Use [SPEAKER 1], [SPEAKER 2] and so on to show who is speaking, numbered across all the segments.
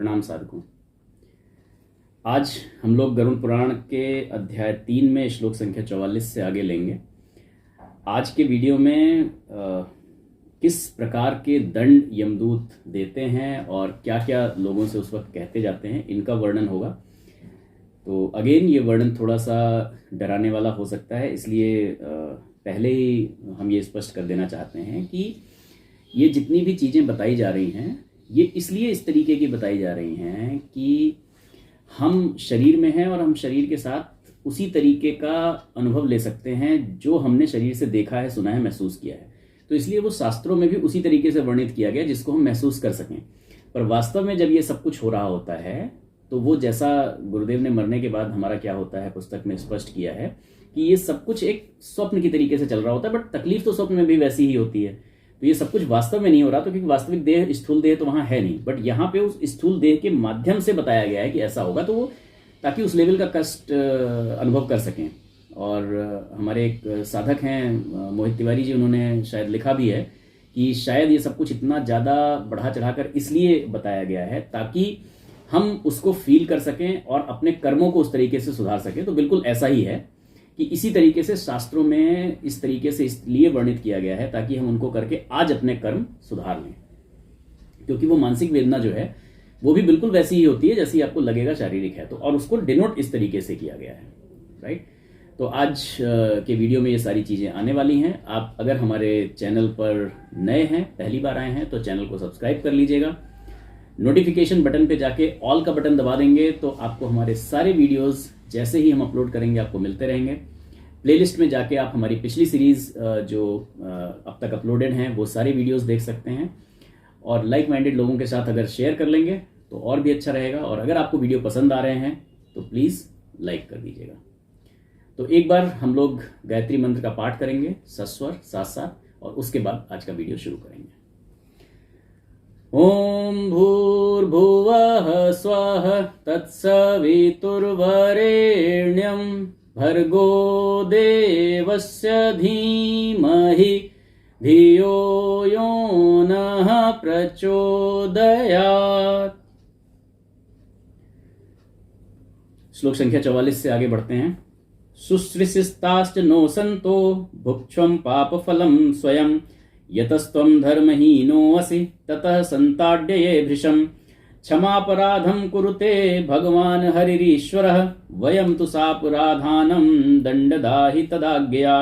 [SPEAKER 1] प्रणाम साधकों। आज हम लोग गरुड़ पुराण के अध्याय 3 में श्लोक संख्या 44 से आगे लेंगे। आज के वीडियो में किस प्रकार के दंड यमदूत देते हैं और क्या क्या लोगों से उस वक्त कहते जाते हैं, इनका वर्णन होगा। तो अगेन ये वर्णन थोड़ा सा डराने वाला हो सकता है, इसलिए पहले ही हम ये स्पष्ट कर देना चाहते हैं कि ये जितनी भी चीज़ें बताई जा रही हैं ये इसलिए इस तरीके की बताई जा रही हैं कि हम शरीर में हैं और हम शरीर के साथ उसी तरीके का अनुभव ले सकते हैं जो हमने शरीर से देखा है, सुना है, महसूस किया है। तो इसलिए वो शास्त्रों में भी उसी तरीके से वर्णित किया गया जिसको हम महसूस कर सकें। पर वास्तव में जब ये सब कुछ हो रहा होता है तो वो जैसा गुरुदेव ने मरने के बाद हमारा क्या होता है पुस्तक में स्पष्ट किया है कि ये सब कुछ एक स्वप्न की तरीके से चल रहा होता है। बट तकलीफ तो स्वप्न में भी वैसी ही होती है। तो ये सब कुछ वास्तव में नहीं हो रहा, तो क्योंकि वास्तविक देह, स्थूल देह तो वहां है नहीं, बट यहाँ पे उस स्थूल देह के माध्यम से बताया गया है कि ऐसा होगा, तो वो ताकि उस लेवल का कष्ट अनुभव कर सकें। और हमारे एक साधक हैं मोहित तिवारी जी, उन्होंने शायद लिखा भी है कि शायद ये सब कुछ इतना ज़्यादा बढ़ा चढ़ाकर इसलिए बताया गया है ताकि हम उसको फील कर सकें और अपने कर्मों को उस तरीके से सुधार सकें। तो बिल्कुल ऐसा ही है कि इसी तरीके से शास्त्रों में इस तरीके से इसलिए वर्णित किया गया है ताकि हम उनको करके आज अपने कर्म सुधार लें, क्योंकि वो मानसिक वेदना जो है वो भी बिल्कुल वैसी ही होती है जैसी आपको लगेगा शारीरिक है। तो और उसको डिनोट इस तरीके से किया गया है, राइट। तो आज के वीडियो में ये सारी चीज़ें आने वाली हैं। आप अगर हमारे चैनल पर नए हैं, पहली बार आए हैं, तो चैनल को सब्सक्राइब कर लीजिएगा। नोटिफिकेशन बटन पे जाके ऑल का बटन दबा देंगे तो आपको हमारे सारे वीडियोस जैसे ही हम अपलोड करेंगे आपको मिलते रहेंगे। प्लेलिस्ट में जाके आप हमारी पिछली सीरीज जो अब तक अपलोडेड हैं वो सारी वीडियोस देख सकते हैं। और लाइक माइंडेड लोगों के साथ अगर शेयर कर लेंगे तो और भी अच्छा रहेगा। और अगर आपको वीडियो पसंद आ रहे हैं तो प्लीज़ लाइक कर दीजिएगा। तो एक बार हम लोग गायत्री मंत्र का पाठ करेंगे सस्वर साथ साथ, और उसके बाद आज का वीडियो शुरू करेंगे। ओम भूर्भुवः स्वः तत्सवितुर्वरेण्यं भर्गो देवस्य धीमहि धियो यो नः प्रचोदयात्। श्लोक संख्या 44 से आगे बढ़ते हैं। सुश्रिशिस्ताश्च नो सन्तो भुक्षं पापफलं स्वयं यतस्त्वं धर्महीनो असि ततः संताड्यये भृशं क्षमापराधं कुरुते भगवान् हरिरीश्वरः वयं तु सापराधानं दण्डदाहि तदाज्ञया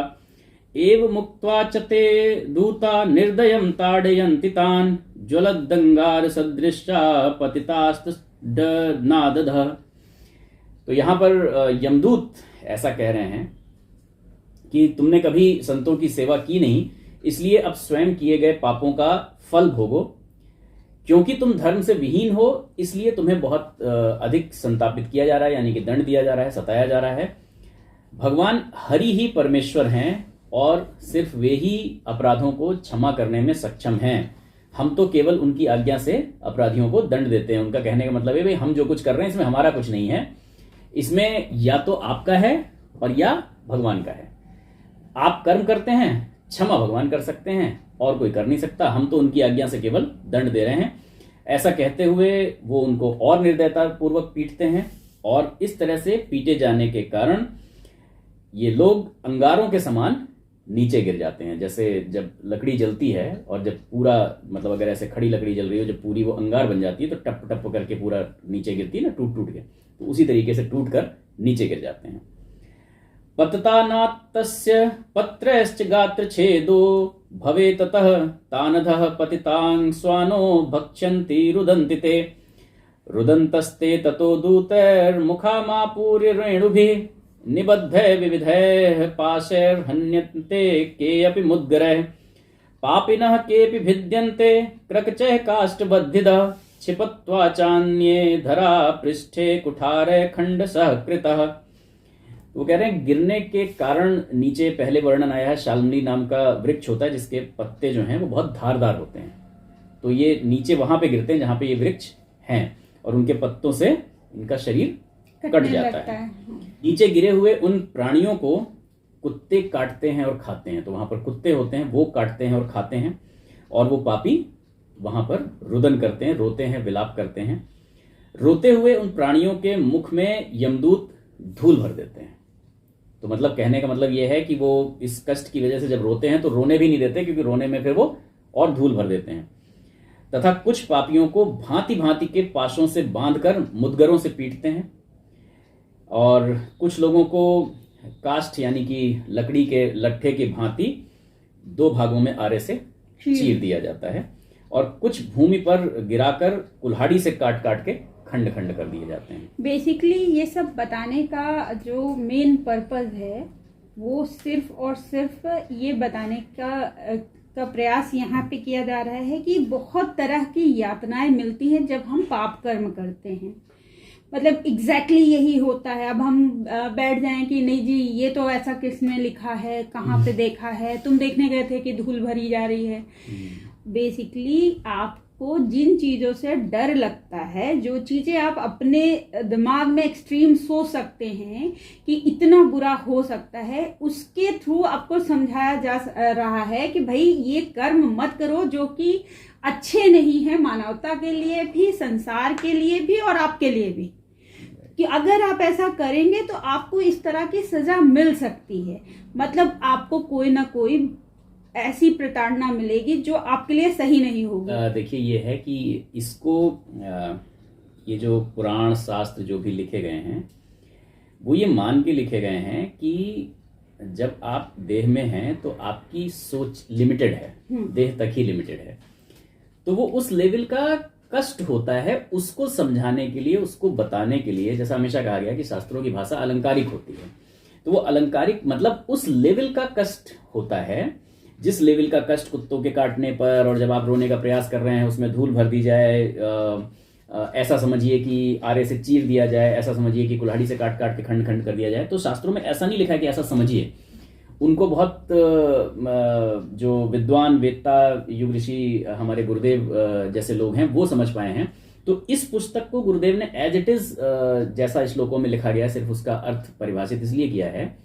[SPEAKER 1] एव मुक्त्वा च ते दूता निर्दयं ताडयन्ति तान् ज्वलद्दंगार सदृशा पतितास्तनादधः। तो यहाँ पर यमदूत ऐसा कह रहे हैं कि तुमने कभी संतों की सेवा की नहीं, इसलिए अब स्वयं किए गए पापों का फल भोगो। क्योंकि तुम धर्म से विहीन हो इसलिए तुम्हें बहुत अधिक संतापित किया जा रहा है, यानी कि दंड दिया जा रहा है, सताया जा रहा है। भगवान हरि ही परमेश्वर हैं और सिर्फ वे ही अपराधों को क्षमा करने में सक्षम हैं। हम तो केवल उनकी आज्ञा से अपराधियों को दंड देते हैं। उनका कहने का मतलब है भाई हम जो कुछ कर रहे हैं इसमें हमारा कुछ नहीं है, इसमें या तो आपका है और या भगवान का है। आप कर्म करते हैं, क्षमा भगवान कर सकते हैं और कोई कर नहीं सकता, हम तो उनकी आज्ञा से केवल दंड दे रहे हैं। ऐसा कहते हुए वो उनको और निर्दयता पूर्वक पीटते हैं और इस तरह से पीटे जाने के कारण ये लोग अंगारों के समान नीचे गिर जाते हैं। जैसे जब लकड़ी जलती है और जब पूरा मतलब अगर ऐसे खड़ी लकड़ी जल रही हो, जब पूरी वो अंगार बन जाती है तो टप टप करके पूरा नीचे गिरती है ना, टूट टूट के, तो उसी तरीके से टूट कर नीचे गिर जाते हैं। पततानात्तस्य पत्रश्च गात्रछेदो भवे ततः तानधः पतितां स्वानो भक्ष्यन्ति रुदन्ति ते रुदन्तस्ते ततो दूतैर्मुखामापूर्य रेणुभिः निबद्धै विविधैः पाशैर्हन्यन्ते केऽपि मुद्गरैः पापिनः केऽपि भिद्यन्ते क्रकचैः काष्ठबद्धिदः क्षिपत्वा चान्ये धरा पृष्ठे कुठारे खण्डसः कृतः। वो कह रहे हैं गिरने के कारण नीचे पहले वर्णन आया है, शाल्मली नाम का वृक्ष होता है जिसके पत्ते जो हैं वो बहुत धारदार होते हैं। तो ये नीचे वहां पे गिरते हैं जहां पे ये वृक्ष हैं और उनके पत्तों से इनका शरीर कट जाता है। नीचे गिरे हुए उन प्राणियों को कुत्ते काटते हैं और खाते हैं। तो वहां पर कुत्ते होते हैं, वो काटते हैं और खाते हैं, और वो पापी वहां पर रुदन करते हैं, रोते हैं, विलाप करते हैं। रोते हुए उन प्राणियों के मुख में यमदूत धूल भर देते हैं। तो मतलब कहने का मतलब यह है कि वो इस कष्ट की वजह से जब रोते हैं तो रोने भी नहीं देते, क्योंकि रोने में फिर वो और धूल भर देते हैं। तथा कुछ पापियों को भांति भांति के पाशों से बांधकर मुदगरों से पीटते हैं, और कुछ लोगों को काष्ठ यानी कि लकड़ी के लट्ठे की भांति 2 भागों में आरे से चीर दिया जाता है, और कुछ भूमि पर गिराकर कुल्हाड़ी से काट काट के खंड खंड कर दिए जाते हैं।
[SPEAKER 2] बेसिकली ये सब बताने का जो मेन पर्पस है वो सिर्फ और सिर्फ ये बताने का प्रयास यहाँ पे किया जा रहा है कि बहुत तरह की यातनाएं मिलती हैं जब हम पाप कर्म करते हैं। मतलब एग्जैक्टली यही होता है। अब हम बैठ जाएं कि नहीं जी ये तो ऐसा किसने लिखा है, कहाँ पे देखा है, तुम देखने गए थे कि धूल भरी जा रही है। बेसिकली आपको जिन चीजों से डर लगता है, जो चीजें आप अपने दिमाग में एक्सट्रीम सोच सकते हैं कि इतना बुरा हो सकता है, उसके थ्रू आपको समझाया जा रहा है कि भाई ये कर्म मत करो जो कि अच्छे नहीं है, मानवता के लिए भी, संसार के लिए भी और आपके लिए भी, कि अगर आप ऐसा करेंगे तो आपको इस तरह की सजा मिल सकती है। मतलब आपको कोई ना कोई ऐसी प्रताड़ना मिलेगी जो आपके लिए सही नहीं होगी।
[SPEAKER 1] देखिए ये है कि इसको ये जो पुराण शास्त्र जो भी लिखे गए हैं वो ये मान के लिखे गए हैं कि जब आप देह में हैं तो आपकी सोच लिमिटेड है, देह तक ही लिमिटेड है। तो वो उस लेवल का कष्ट होता है, उसको समझाने के लिए, उसको बताने के लिए, जैसा हमेशा कहा गया कि शास्त्रों की भाषा अलंकारिक होती है। तो वो अलंकारिक मतलब उस लेवल का कष्ट होता है जिस लेवल का कष्ट कुत्तों के काटने पर, और जब आप रोने का प्रयास कर रहे हैं उसमें धूल भर दी जाए, ऐसा समझिए कि आरे से चीर दिया जाए, ऐसा समझिए कि कुल्हाड़ी से काट काट के खंड खंड कर दिया जाए। तो शास्त्रों में ऐसा नहीं लिखा है कि ऐसा समझिए। उनको बहुत जो विद्वान वेत्ता युग ऋषि हमारे गुरुदेव जैसे लोग हैं वो समझ पाए हैं। तो इस पुस्तक को गुरुदेव ने एज इट इज जैसा श्लोकों में लिखा गया सिर्फ उसका अर्थ परिभाषित इसलिए किया है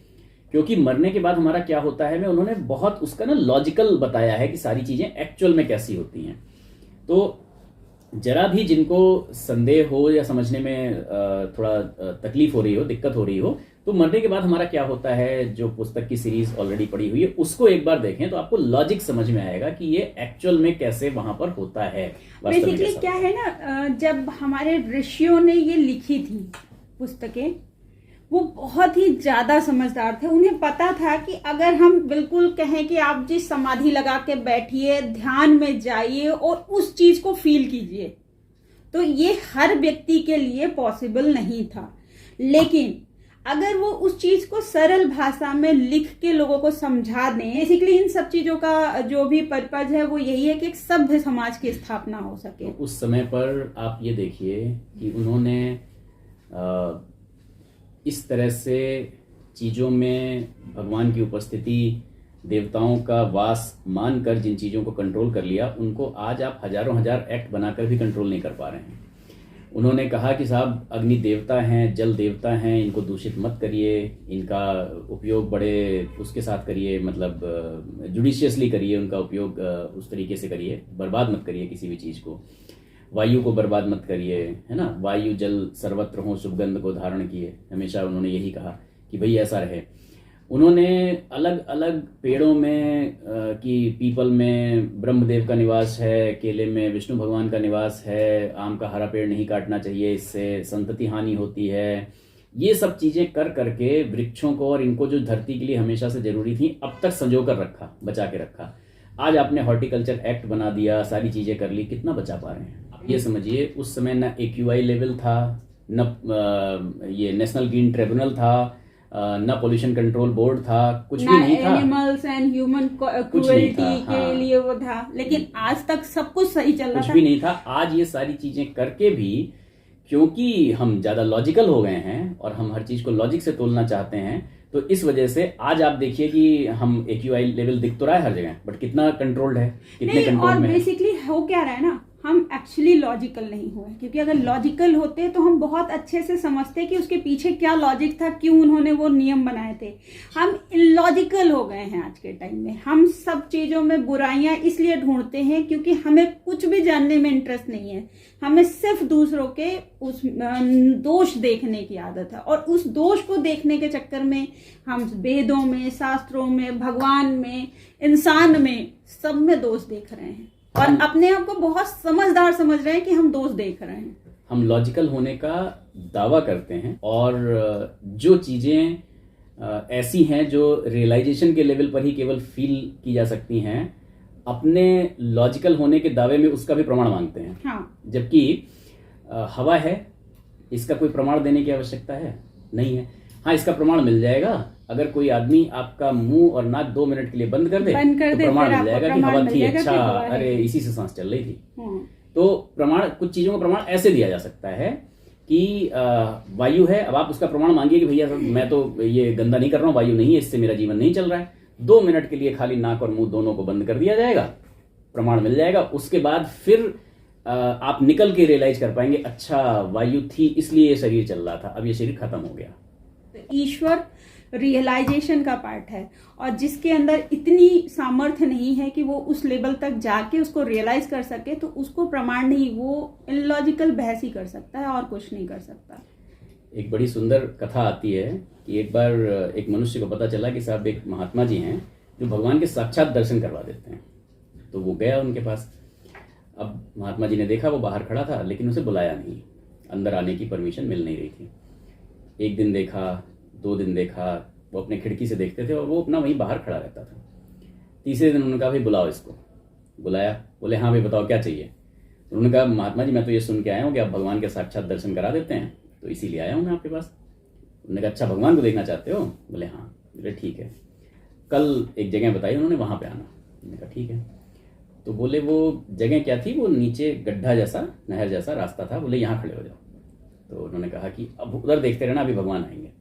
[SPEAKER 1] क्योंकि मरने के बाद हमारा क्या होता है में उन्होंने बहुत उसका ना लॉजिकल बताया है कि सारी चीजें एक्चुअल में कैसी होती हैं। तो जरा भी जिनको संदेह हो या समझने में थोड़ा तकलीफ हो रही हो, दिक्कत हो रही हो, तो मरने के बाद हमारा क्या होता है, जो पुस्तक की सीरीज ऑलरेडी पड़ी हुई है उसको एक बार देखें तो आपको लॉजिक समझ में आएगा कि ये एक्चुअल में कैसे वहां पर होता है।
[SPEAKER 2] बेसिकली क्या है ना, जब हमारे ऋषियों ने ये लिखी थी पुस्तकें, वो बहुत ही ज्यादा समझदार थे। उन्हें पता था कि अगर हम बिल्कुल कहें कि आप जी समाधि लगा के बैठिए, ध्यान में जाइए और उस चीज को फील कीजिए, तो ये हर व्यक्ति के लिए पॉसिबल नहीं था। लेकिन अगर वो उस चीज को सरल भाषा में लिख के लोगों को समझा दें, बेसिकली इन सब चीजों का जो भी पर्पज है वो यही है कि एक सभ्य समाज की स्थापना हो सके।
[SPEAKER 1] तो उस समय पर आप ये देखिए कि उन्होंने इस तरह से चीज़ों में भगवान की उपस्थिति, देवताओं का वास मानकर जिन चीज़ों को कंट्रोल कर लिया, उनको आज आप हजारों हजार एक्ट बनाकर भी कंट्रोल नहीं कर पा रहे हैं। उन्होंने कहा कि साहब अग्नि देवता हैं, जल देवता हैं, इनको दूषित मत करिए, इनका उपयोग बड़े उसके साथ करिए, मतलब जुडिशियसली करिए, उनका उपयोग उस तरीके से करिए, बर्बाद मत करिए किसी भी चीज़ को। वायु को बर्बाद मत करिए, है ना, वायु जल सर्वत्र हो, सुगंध को धारण किए, हमेशा उन्होंने यही कहा कि भाई ऐसा रहे। उन्होंने अलग अलग पेड़ों में कि पीपल में ब्रह्मदेव का निवास है, केले में विष्णु भगवान का निवास है, आम का हरा पेड़ नहीं काटना चाहिए, इससे संतति हानि होती है, ये सब चीज़ें कर करके वृक्षों को और इनको जो धरती के लिए हमेशा से जरूरी थी अब तक संजो कर रखा, बचा के रखा। आज आपने हॉर्टिकल्चर एक्ट बना दिया, सारी चीज़ें कर ली, कितना बचा पा रहे हैं आप ये समझिए। उस समय न AQI लेवल था, न ये नेशनल ग्रीन ट्रिब्यूनल था, न पोल्यूशन कंट्रोल बोर्ड था, कुछ भी नहीं था।
[SPEAKER 2] एनिमल्स एंड ह्यूमन क्रुएल्टी के लिए वो था, लेकिन आज तक सब कुछ सही चल रहा था,
[SPEAKER 1] कुछ भी नहीं था। आज ये सारी चीजें करके भी क्योंकि हम ज्यादा लॉजिकल हो गए हैं और हम हर चीज को लॉजिक से तोलना चाहते हैं, तो इस वजह से आज आप देखिए कि हम AQI लेवल दिख तो रहा है हर जगह, बट कितना कंट्रोल्ड है, कितने कंट्रोल में है।
[SPEAKER 2] बेसिकली हो क्या रहा है ना, हम एक्चुअली लॉजिकल नहीं हुए, क्योंकि अगर लॉजिकल होते तो हम बहुत अच्छे से समझते कि उसके पीछे क्या लॉजिक था, क्यों उन्होंने वो नियम बनाए थे। हम इलॉजिकल हो गए हैं आज के टाइम में। हम सब चीज़ों में बुराइयां इसलिए ढूंढते हैं क्योंकि हमें कुछ भी जानने में इंटरेस्ट नहीं है, हमें सिर्फ दूसरों के उस दोष देखने की आदत है, और उस दोष को देखने के चक्कर में हम वेदों में, शास्त्रों में, भगवान में, इंसान में, सब में दोष देख रहे हैं और अपने आप को बहुत समझदार समझ रहे हैं कि हम दोष देख रहे हैं।
[SPEAKER 1] हम लॉजिकल होने का दावा करते हैं, और जो चीजें ऐसी हैं जो रियलाइजेशन के लेवल पर ही केवल फील की जा सकती हैं, अपने लॉजिकल होने के दावे में उसका भी प्रमाण मांगते हैं।
[SPEAKER 2] हाँ।
[SPEAKER 1] जबकि हवा है, इसका कोई प्रमाण देने की आवश्यकता है नहीं है। हाँ, इसका प्रमाण मिल जाएगा अगर कोई आदमी आपका मुंह और नाक 2 मिनट के लिए बंद कर दे, तो प्रमाण मिल जाएगा कि हवा थी, अच्छा, अरे इसी से सांस चल रही थी। तो प्रमाण, कुछ चीजों का प्रमाण ऐसे दिया जा सकता है कि वायु है, अब आप उसका प्रमाण मांगिए कि भैया मैं तो ये गंदा नहीं कर रहा हूँ, वायु नहीं है, इससे मेरा जीवन नहीं चल रहा है। 2 मिनट के लिए खाली नाक और मुंह दोनों को बंद कर दिया जाएगा, प्रमाण मिल जाएगा। उसके बाद फिर आप निकल के रियलाइज कर पाएंगे, अच्छा वायु थी इसलिए ये शरीर चल रहा था, अब ये शरीर खत्म हो गया।
[SPEAKER 2] ईश्वर रियलाइजेशन का पार्ट है, और जिसके अंदर इतनी सामर्थ्य नहीं है कि वो उस लेवल तक जाके उसको रियलाइज कर सके, तो उसको प्रमाण नहीं, वो इलॉजिकल बहस ही कर सकता है और कुछ नहीं कर सकता।
[SPEAKER 1] एक बड़ी सुंदर कथा आती है कि एक बार एक मनुष्य को पता चला कि साहब एक महात्मा जी हैं जो भगवान के साक्षात दर्शन करवा देते हैं। तो वो गया उनके पास। अब महात्मा जी ने देखा वो बाहर खड़ा था, लेकिन उसे बुलाया नहीं, अंदर आने की परमिशन मिल नहीं रही थी। 1 दिन देखा, 2 दिन देखा, वो अपने खिड़की से देखते थे और वो अपना वहीं बाहर खड़ा रहता था। तीसरे दिन उन्होंने कहा भाई बुलाओ इसको। बुलाया, बोले हाँ भाई बताओ क्या चाहिए। उन्होंने कहा महात्मा जी मैं तो ये सुन के आया हूँ कि आप भगवान के साक्षात दर्शन करा देते हैं, तो इसीलिए आया हूँ मैं आपके पास। उन्होंने कहा अच्छा भगवान को देखना चाहते हो? बोले हाँ। बोले ठीक है, कल एक जगह बताई उन्होंने, वहाँ पे आना। उन्होंने कहा ठीक है। तो बोले वो जगह क्या थी? वो नीचे गड्ढा जैसा, नहर जैसा रास्ता था। बोले यहाँ खड़े हो जाओ। तो उन्होंने कहा कि अब उधर देखते रहना, अभी भगवान आएंगे।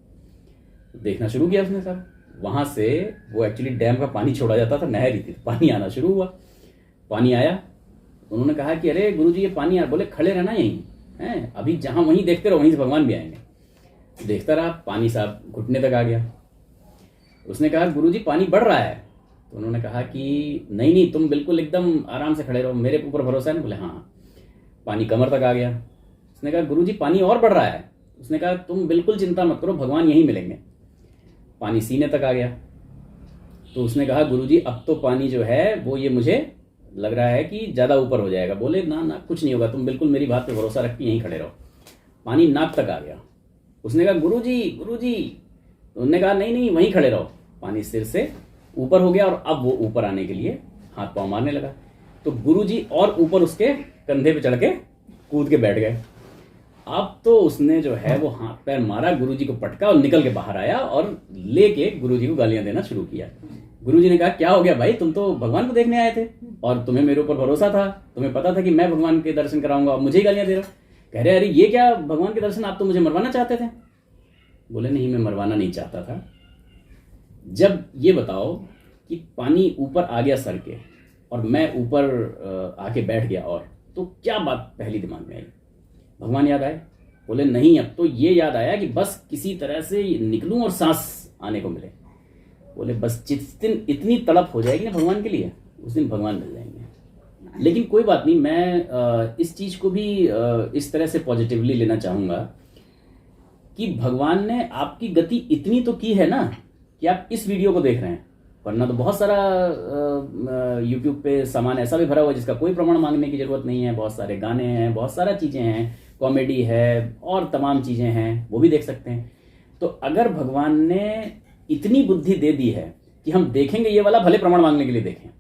[SPEAKER 1] देखना शुरू किया उसने साहब। वहां से वो एक्चुअली डैम का पानी छोड़ा जाता था, नहर ही थी, पानी आना शुरू हुआ। पानी आया, उन्होंने कहा कि अरे गुरुजी ये पानी आ, बोले खड़े रहना यहीं है, अभी जहां वहीं देखते रहो, वहीं से भगवान भी आएंगे। देखता रहा, पानी साहब घुटने तक आ गया। उसने कहा गुरुजी पानी बढ़ रहा है। तो उन्होंने कहा कि नहीं नहीं तुम बिल्कुल एकदम आराम से खड़े रहो, मेरे ऊपर भरोसा है ना? बोले हाँ। पानी कमर तक आ गया। उसने कहा गुरुजी पानी और बढ़ रहा है। उसने कहा तुम बिल्कुल चिंता मत करो, भगवान यहीं मिलेंगे। पानी सीने तक आ गया। तो उसने कहा गुरुजी अब तो पानी जो है वो ये मुझे लग रहा है कि ज्यादा ऊपर हो जाएगा। बोले ना ना कुछ नहीं होगा, तुम बिल्कुल मेरी बात पे भरोसा रख के यहीं खड़े रहो। पानी नाक तक आ गया। उसने कहा गुरुजी गुरुजी। तो उन्होंने कहा नहीं नहीं वहीं खड़े रहो। पानी सिर से ऊपर हो गया और अब वो ऊपर आने के लिए हाथ पांव मारने लगा। तो गुरुजी और ऊपर उसके कंधे पे चढ़ के कूद के बैठ गए। अब तो उसने जो है वो हाथ पैर मारा, गुरुजी को पटका और निकल के बाहर आया और लेके गुरुजी को गालियां देना शुरू किया। गुरुजी ने कहा क्या हो गया भाई, तुम तो भगवान को देखने आए थे और तुम्हें मेरे ऊपर भरोसा था, तुम्हें पता था कि मैं भगवान के दर्शन कराऊंगा, मुझे ही गालियां दे रहा। कह रहे अरे ये क्या भगवान के दर्शन, आप तो मुझे मरवाना चाहते थे। बोले नहीं मैं मरवाना नहीं चाहता था। जब ये बताओ कि पानी ऊपर आ गया सर के और मैं ऊपर आके बैठ गया, और तो क्या बात पहली दिमाग में आई? भगवान याद आए? बोले नहीं, अब तो ये याद आया कि बस किसी तरह से निकलूं और सांस आने को मिले। बोले बस जिस दिन इतनी तड़प हो जाएगी ना भगवान के लिए, उस दिन भगवान मिल जाएंगे। लेकिन कोई बात नहीं, मैं इस चीज को भी इस तरह से पॉजिटिवली लेना चाहूंगा कि भगवान ने आपकी गति इतनी तो की है ना कि आप इस वीडियो को देख रहे हैं, वरना तो बहुत सारा यूट्यूब पे सामान ऐसा भी भरा हुआ है जिसका कोई प्रमाण मांगने की जरूरत नहीं है। बहुत सारे गाने हैं, बहुत सारा चीजें हैं, कॉमेडी है और तमाम चीजें हैं, वो भी देख सकते हैं। तो अगर भगवान ने इतनी बुद्धि दे दी है कि हम देखेंगे ये वाला, भले प्रमाण मांगने के लिए देखें,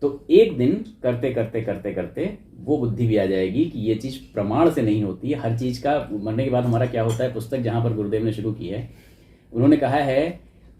[SPEAKER 1] तो एक दिन करते करते करते करते वो बुद्धि भी आ जाएगी कि ये चीज प्रमाण से नहीं होती है। हर चीज का मरने के बाद हमारा क्या होता है, पुस्तक जहां पर गुरुदेव ने शुरू की है, उन्होंने कहा है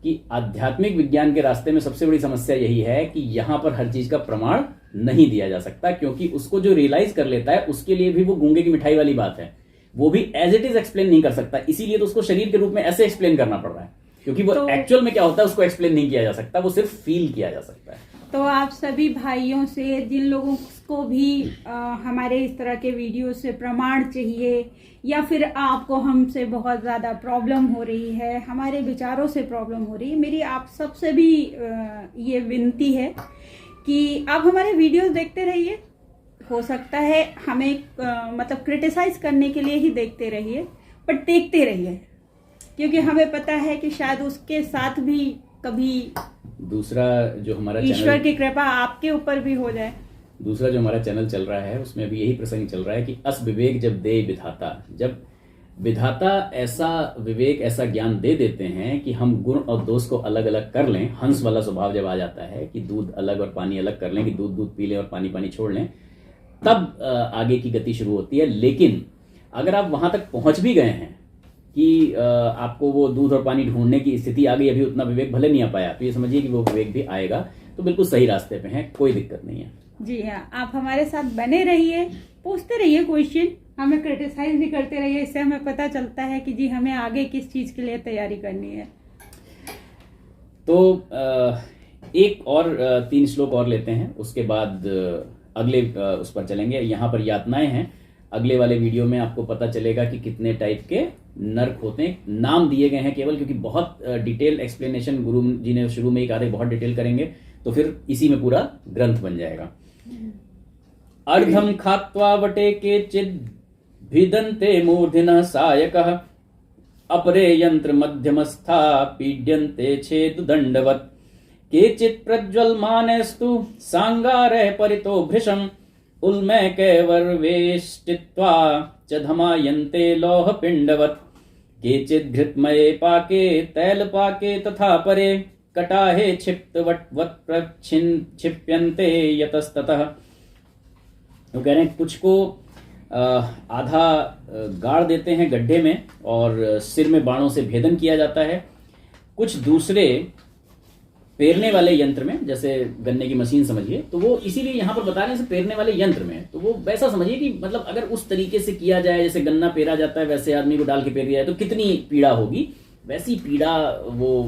[SPEAKER 1] कि आध्यात्मिक विज्ञान के रास्ते में सबसे बड़ी समस्या यही है कि यहां पर हर चीज का प्रमाण नहीं दिया जा सकता, क्योंकि उसको जो रियलाइज कर लेता है उसके लिए भी वो गूंगे की मिठाई वाली बात है, वो भी एज इट इज एक्सप्लेन नहीं कर सकता। इसीलिए तो उसको शरीर के रूप में ऐसे एक्सप्लेन करना पड़ रहा है, क्योंकि वो एक्चुअल में क्या होता है उसको एक्सप्लेन नहीं किया जा सकता, वो सिर्फ फील किया जा सकता है।
[SPEAKER 2] तो आप सभी भाइयों से, जिन लोगों को भी हमारे इस तरह के वीडियो से प्रमाण चाहिए या फिर आपको हमसे बहुत ज़्यादा प्रॉब्लम हो रही है, हमारे विचारों से प्रॉब्लम हो रही है, मेरी आप सबसे भी ये विनती है कि आप हमारे वीडियोस देखते रहिए। हो सकता है हमें मतलब क्रिटिसाइज करने के लिए ही देखते रहिए, बट देखते रहिए, क्योंकि हमें पता है कि शायद उसके साथ भी कभी
[SPEAKER 1] दूसरा जो हमारा
[SPEAKER 2] ईश्वर की कृपा आपके ऊपर भी हो जाए।
[SPEAKER 1] दूसरा जो हमारा चैनल चल रहा है उसमें भी यही प्रसंग चल रहा है कि अस विवेक जब दे विधाता, जब विधाता ऐसा विवेक, ऐसा ज्ञान दे देते हैं कि हम गुण और दोष को अलग अलग कर लें, हंस वाला स्वभाव जब आ जाता है कि दूध अलग और पानी अलग कर लें, कि दूध दूध पी लें और पानी पानी छोड़ लें, तब आगे की गति शुरू होती है। लेकिन अगर आप वहां तक पहुंच भी गए हैं कि आपको वो दूध और पानी ढूंढने की स्थिति आ गई, अभी उतना विवेक भले नहीं आ पाया, तो ये समझिए कि वो विवेक भी आएगा, तो बिल्कुल सही रास्ते पे हैं, कोई दिक्कत नहीं है।
[SPEAKER 2] जी हाँ, आप हमारे साथ बने रहिए, पूछते रहिए क्वेश्चन, हमें क्रिटिसाइज भी करते रहिए, इससे हमें पता चलता है कि जी हमें आगे किस चीज के लिए तैयारी करनी है।
[SPEAKER 1] तो एक और 3 श्लोक और लेते हैं, उसके बाद अगले उस पर चलेंगे। यहाँ पर यातनाएं हैं, अगले वाले वीडियो में आपको पता चलेगा कि कितने टाइप के नर्क होते हैं। नाम दिए गए हैं केवल, क्योंकि बहुत डिटेल एक्सप्लेनेशन गुरु जी ने शुरू में ही कहा था, बहुत डिटेल करेंगे तो फिर इसी में पूरा ग्रंथ बन जाएगा। अर्घम खात्वा वटे के चिद भिदन्ते मूर्धिनः सायकः अपरे यंत्र मध्यमस्था पीड्यन्ते छेदु दंडवत् केचित् प्रज्वलमानेस्तु सांगारः परितो भृशम् उल्मय कैवर्वेष्टित्वा च धमायन्ते लौह पिंडवत् केचित् घृतमये पाके तैलपाके तथा परे कटाहे क्षिप्तवत् क्षिप्यन्ते यतस्ततः। वो कह रहे हैं कुछ को आधा गाड़ देते हैं गड्ढे में और सिर में बाणों से भेदन किया जाता है, कुछ दूसरे पेरने वाले यंत्र में, जैसे गन्ने की मशीन समझिए, तो वो इसीलिए यहां पर बता रहे हैं पेरने वाले यंत्र में, तो वो वैसा समझिए कि मतलब अगर उस तरीके से किया जाए जैसे गन्ना पेरा जाता है, वैसे आदमी को डाल के पेर दिया जाए तो कितनी पीड़ा होगी, वैसी पीड़ा वो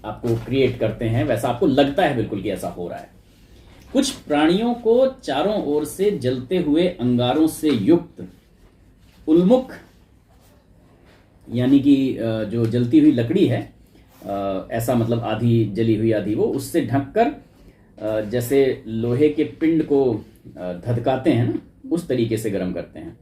[SPEAKER 1] आपको क्रिएट करते हैं, वैसा आपको लगता है बिल्कुल कि ऐसा हो रहा है। कुछ प्राणियों को चारों ओर से जलते हुए अंगारों से युक्त उल्मुख, यानी कि जो जलती हुई लकड़ी है, ऐसा मतलब आधी जली हुई आधी वो, उससे ढककर जैसे लोहे के पिंड को धधकाते हैं ना, उस तरीके से गर्म करते हैं।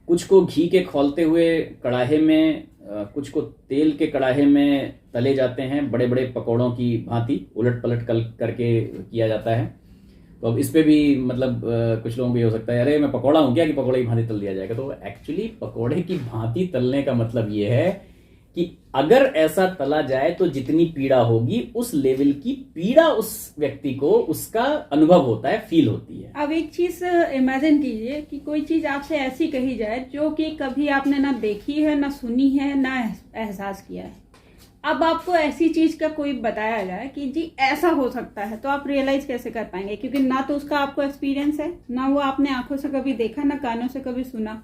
[SPEAKER 1] कुछ को घी के खौलते हुए कड़ाहे में, कुछ को तेल के कड़ाहे में तले जाते हैं, बड़े बड़े पकौड़ों की भांति उलट पलट करके किया जाता है। तो अब इस पे भी मतलब कुछ लोगों को ये हो सकता है, अरे मैं पकौड़ा हूं क्या कि पकौड़े की भांति तल दिया जाएगा। तो एक्चुअली पकौड़े की भांति तलने का मतलब ये है कि अगर ऐसा तला जाए तो जितनी पीड़ा होगी उस लेवल की पीड़ा उस व्यक्ति को उसका अनुभव होता है, फील होती है।
[SPEAKER 2] अब एक चीज इमेजिन कीजिए कि कोई चीज आपसे ऐसी कही जाए जो कि कभी आपने ना देखी है, ना सुनी है, ना एहसास किया है। अब आपको ऐसी चीज का कोई बताया जाए कि जी ऐसा हो सकता है, तो आप रियलाइज कैसे कर पाएंगे? क्योंकि ना तो उसका आपको एक्सपीरियंस है, ना वो आपने आंखों से कभी देखा, ना कानों से कभी सुना,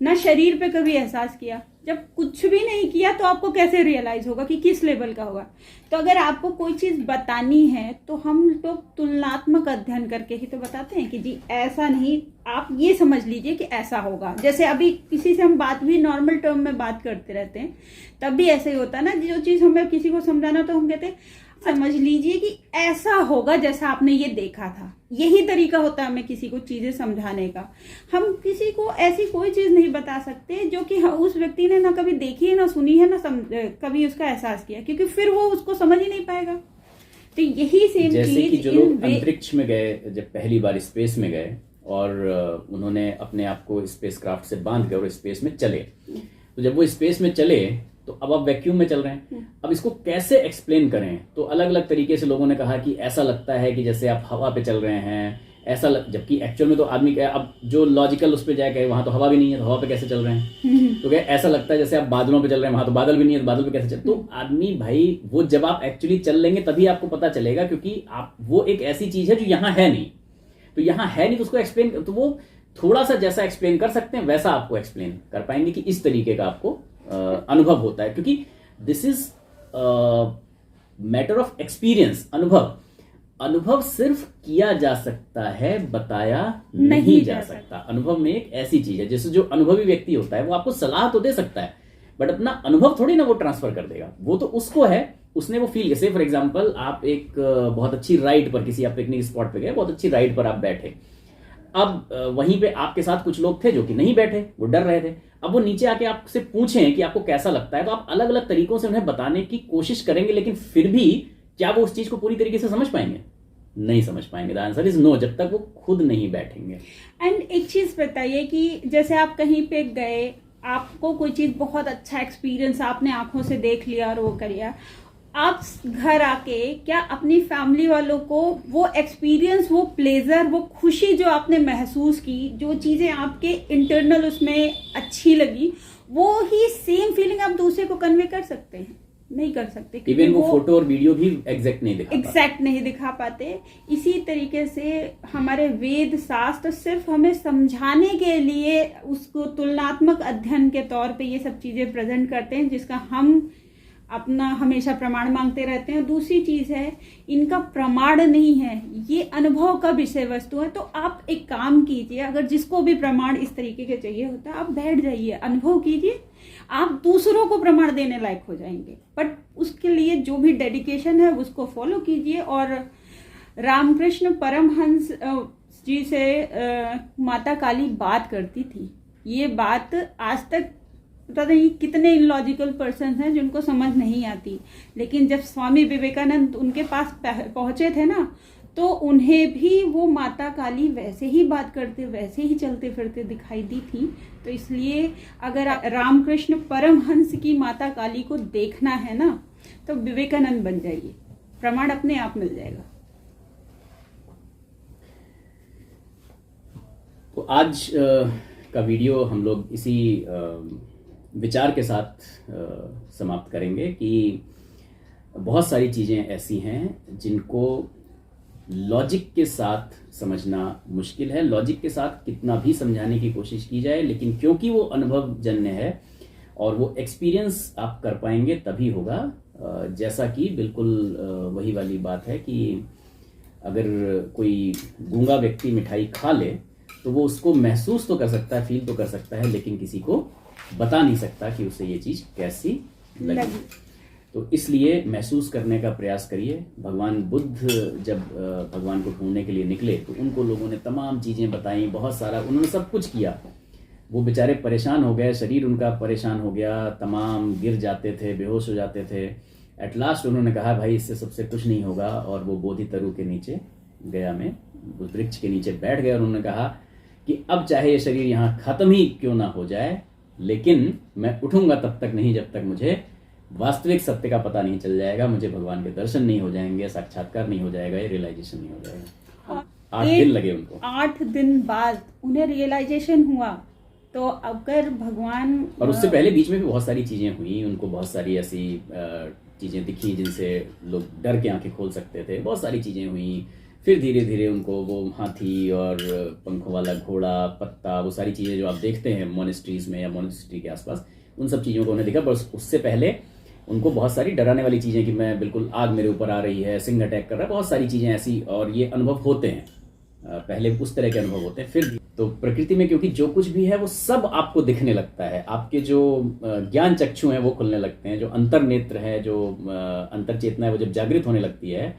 [SPEAKER 2] ना शरीर पे कभी एहसास किया। जब कुछ भी नहीं किया तो आपको कैसे रियलाइज होगा कि किस लेवल का होगा? तो अगर आपको कोई चीज बतानी है तो हम लोग तुलनात्मक अध्ययन करके ही तो बताते हैं कि जी ऐसा नहीं, आप ये समझ लीजिए कि ऐसा होगा। जैसे अभी किसी से हम बात भी नॉर्मल टर्म में बात करते रहते हैं, तब भी ऐसे ही होता है ना, जो चीज हमें किसी को समझाना तो हम कहते हैं समझ लीजिए कि ऐसा होगा जैसा आपने ये देखा था। यही तरीका होता है हमें किसी को चीजें समझाने का। हम किसी को ऐसी कोई चीज नहीं बता सकते जो कि उस व्यक्ति ने ना कभी देखी है, ना सुनी है, ना कभी उसका एहसास किया, क्योंकि फिर वो उसको समझ ही नहीं पाएगा। तो यही सेम
[SPEAKER 1] जैसे
[SPEAKER 2] चीज
[SPEAKER 1] कि जो लोग अंतरिक्ष में गए, जब पहली बार स्पेस में गए और उन्होंने अपने आप को स्पेस क्राफ्ट से बांध कर और स्पेस में चले, तो जब वो स्पेस में चले तो अब आप वैक्यूम में चल रहे हैं। अब इसको कैसे एक्सप्लेन करें? तो अलग अलग तरीके से लोगों ने कहा कि ऐसा लगता है कि जैसे आप हवा पे चल रहे हैं, ऐसा जबकि एक्चुअल में तो आदमी अब जो लॉजिकल उस पे जाए वहां तो हवा भी नहीं है, तो हवा पे कैसे चल रहे हैं? तो क्या ऐसा लगता है जैसे आप बादलों पे चल रहे हैं, वहां तो बादल भी नहीं है, तो बादल पे कैसे चल? तो आदमी भाई वो जब आप एक्चुअली चल लेंगे तभी आपको पता चलेगा, क्योंकि आप वो एक ऐसी चीज है जो यहाँ है नहीं। तो यहाँ है नहीं तो उसको एक्सप्लेन, तो वो थोड़ा सा जैसा एक्सप्लेन कर सकते हैं वैसा आपको एक्सप्लेन कर पाएंगे कि इस तरीके का आपको अनुभव होता है, क्योंकि this is matter of experience, अनुभव। अनुभव सिर्फ किया जा सकता है, बताया नहीं जा सकता। अनुभव में एक ऐसी चीज है, जैसे जो अनुभवी व्यक्ति होता है वो आपको सलाह तो दे सकता है, बट अपना अनुभव थोड़ी ना वो ट्रांसफर कर देगा। वो तो उसको है, उसने वो फील। जैसे फॉर एग्जांपल आप एक बहुत अच्छी राइड पर, किसी आप पिकनिक स्पॉट पे गए, बहुत अच्छी राइड पर आप बैठे, अब वहीं पे आपके साथ कुछ लोग थे जो कि नहीं बैठे, वो डर रहे थे। अब वो नीचे आके आपसे पूछें कि आपको कैसा लगता है, तो आप अलग अलग तरीकों से उन्हें बताने की कोशिश करेंगे, लेकिन फिर भी क्या वो उस चीज को पूरी तरीके से समझ पाएंगे? नहीं समझ पाएंगे। द आंसर इज नो, जब तक वो खुद नहीं बैठेंगे।
[SPEAKER 2] एंड एक चीज बताइए कि जैसे आप कहीं पे गए, आपको कोई चीज बहुत अच्छा एक्सपीरियंस आपने आंखों से देख लिया और वो करिया, आप घर आके क्या अपनी फैमिली वालों को वो एक्सपीरियंस, वो प्लेजर, वो खुशी जो आपने महसूस की, जो चीजें आपके इंटरनल उसमें अच्छी लगी, वो ही सेम फीलिंग आप दूसरे को कन्वे कर सकते हैं? नहीं कर सकते।
[SPEAKER 1] इवन वो फोटो और वीडियो भी एग्जैक्ट नहीं दिखा पाते। इसी तरीके से हमारे वेद शास्त्र सिर्फ हमें समझाने के लिए उसको तुलनात्मक अध्ययन के तौर पे ये सब चीजें प्रेजेंट करते हैं, जिसका हम अपना हमेशा प्रमाण मांगते रहते हैं। दूसरी चीज है, इनका प्रमाण नहीं है, ये अनुभव का विषय वस्तु है। तो आप एक काम कीजिए, अगर जिसको भी प्रमाण इस तरीके के चाहिए होता है, आप बैठ जाइए, अनुभव कीजिए, आप दूसरों को प्रमाण देने लायक हो जाएंगे। बट उसके लिए जो भी डेडिकेशन है उसको फॉलो कीजिए। और रामकृष्ण परमहंस जी से माता काली बात करती थी, ये बात आज तक पता नहीं कितने इलॉजिकल पर्सन हैं जिनको समझ नहीं आती, लेकिन जब स्वामी विवेकानंद उनके पास पहुंचे थे ना, तो उन्हें भी वो माता काली वैसे ही बात करते, वैसे ही चलते फिरते दिखाई दी थी। तो इसलिए अगर रामकृष्ण परमहंस की माता काली को देखना है ना, तो विवेकानंद बन जाइए, प्रमाण अपने आप मिल जाएगा। तो आज का वीडियो हम लोग इसी विचार के साथ समाप्त करेंगे कि बहुत सारी चीज़ें ऐसी हैं जिनको लॉजिक के साथ समझना मुश्किल है। लॉजिक के साथ कितना भी समझाने की कोशिश की जाए, लेकिन क्योंकि वो अनुभव जन्य है और वो एक्सपीरियंस आप कर पाएंगे तभी होगा। जैसा कि बिल्कुल वही वाली बात है कि अगर कोई गूंगा व्यक्ति मिठाई खा ले तो वो उसको महसूस तो कर सकता है, फील तो कर सकता है, लेकिन किसी को बता नहीं सकता कि उसे ये चीज़ कैसी लगी। तो इसलिए महसूस करने का प्रयास करिए। भगवान बुद्ध जब भगवान को ढूंढने के लिए निकले तो उनको लोगों ने तमाम चीज़ें बताई, बहुत सारा उन्होंने सब कुछ किया। वो बेचारे परेशान हो गए, शरीर उनका परेशान हो गया, तमाम गिर जाते थे, बेहोश हो जाते थे। एट लास्ट उन्होंने कहा भाई इससे सबसे कुछ नहीं होगा, और वो बोधि तरु के नीचे गया में उस वृक्ष के नीचे बैठ गए और उन्होंने कहा कि अब चाहे ये शरीर यहाँ खत्म ही क्यों ना हो जाए, लेकिन मैं उठूंगा तब तक नहीं जब तक मुझे वास्तविक सत्य का पता नहीं चल जाएगा, मुझे भगवान के दर्शन नहीं हो जाएंगे, साक्षात्कार नहीं हो जाएगा, ये रियलाइजेशन नहीं हो जाएगा। 8 दिन लगे उनको।
[SPEAKER 2] 8 दिन बाद उन्हें रियलाइजेशन हुआ। तो अगर भगवान,
[SPEAKER 1] और उससे पहले बीच में भी बहुत सारी चीजें हुई, उनको बहुत सारी ऐसी चीजें दिखी जिनसे लोग डर के आंखें खोल सकते थे, बहुत सारी चीजें हुई। फिर धीरे धीरे उनको वो हाथी और पंखों वाला घोड़ा, पत्ता, वो सारी चीजें जो आप देखते हैं मोनेस्ट्रीज में या मोनेस्ट्री के आसपास, उन सब चीजों को उन्हें दिखा। बस उससे पहले उनको बहुत सारी डराने वाली चीजें कि मैं बिल्कुल आग मेरे ऊपर आ रही है, सिंह अटैक कर रहा है, बहुत सारी चीजें ऐसी, और ये अनुभव होते हैं, पहले उस तरह के अनुभव होते हैं। फिर तो प्रकृति में क्योंकि जो कुछ भी है वो सब आपको दिखने लगता है, आपके जो ज्ञान चक्षु हैं वो खुलने लगते हैं, जो अंतर नेत्र है, जो अंतर चेतना है, वो जब जागृत होने लगती है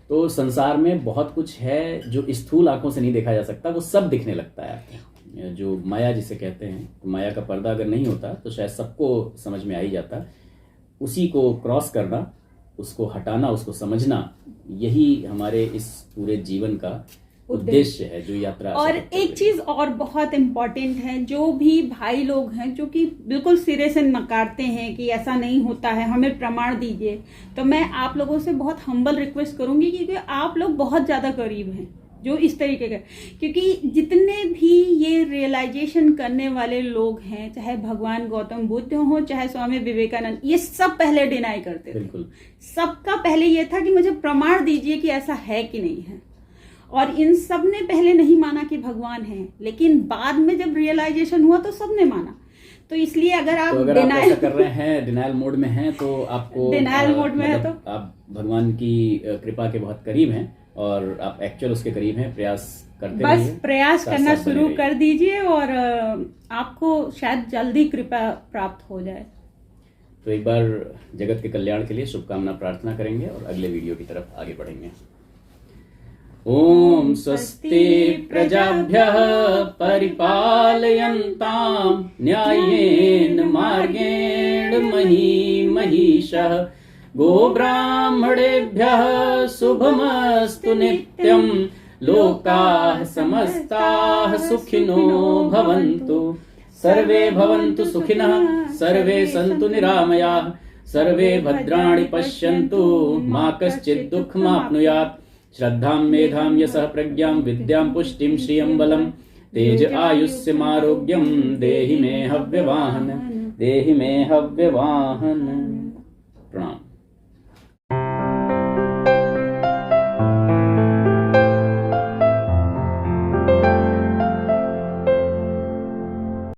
[SPEAKER 1] तो संसार में बहुत कुछ है जो स्थूल आंखों से नहीं देखा जा सकता, वो सब दिखने लगता है। जो माया जिसे कहते हैं, माया का पर्दा अगर नहीं होता तो शायद सबको समझ में आ ही जाता। उसी को क्रॉस करना, उसको हटाना, उसको समझना, यही हमारे इस पूरे जीवन का उद्देश्य है, जो यात्रा।
[SPEAKER 2] और एक चीज और बहुत इम्पोर्टेंट है, जो भी भाई लोग हैं जो कि बिल्कुल सिरे से नकारते हैं कि ऐसा नहीं होता है, हमें प्रमाण दीजिए, तो मैं आप लोगों से बहुत हम्बल रिक्वेस्ट करूंगी क्योंकि आप लोग बहुत ज्यादा करीब हैं जो इस तरीके का, क्योंकि जितने भी ये रियलाइजेशन करने वाले लोग हैं, चाहे भगवान गौतम बुद्ध हो, चाहे स्वामी विवेकानंद, ये सब पहले डिनाई करते थे।
[SPEAKER 1] बिल्कुल
[SPEAKER 2] सबका पहले ये था कि मुझे प्रमाण दीजिए कि ऐसा है कि नहीं है, और इन सब ने पहले नहीं माना कि भगवान है, लेकिन बाद में जब रियलाइजेशन हुआ तो सबने माना। तो इसलिए अगर आप
[SPEAKER 1] ऐसा कर रहे हैं, डिनायल मोड में हैं, तो आपको
[SPEAKER 2] डिनायल मोड में है तो
[SPEAKER 1] आप भगवान की कृपा के बहुत करीब हैं, और आप एक्चुअल उसके करीब हैं, प्रयास करते
[SPEAKER 2] बस
[SPEAKER 1] रहिए,
[SPEAKER 2] प्रयास
[SPEAKER 1] साथ
[SPEAKER 2] करना
[SPEAKER 1] साथ बने
[SPEAKER 2] शुरू
[SPEAKER 1] रहिए।
[SPEAKER 2] कर दीजिए और आपको शायद जल्दी कृपा प्राप्त हो जाए।
[SPEAKER 1] तो एक बार जगत के कल्याण के लिए शुभकामना प्रार्थना करेंगे और अगले वीडियो की तरफ आगे बढ़ेंगे। ओम स्वस्ति प्रजाभ्यः परिपालयन्तां न्याय्येन मार्गेण मही महिषः गोब्राह्मणेभ्यः शुभमस्तु नित्यं लोकाः समस्ताः सुखिनो भवन्तु सर्वे भवन्तु सुखिनः सर्वे सन्तु निरामयाः सर्वे भद्राणि पश्यन्तु मा कश्चित् दुःखमाप्नुयात् श्रद्धां मेधां यशः प्रज्ञां विद्यां पुष्टिं श्रियं बलं तेज आयुष्यमारोग्यं देहि मे हव्यवाहन प्रणाम।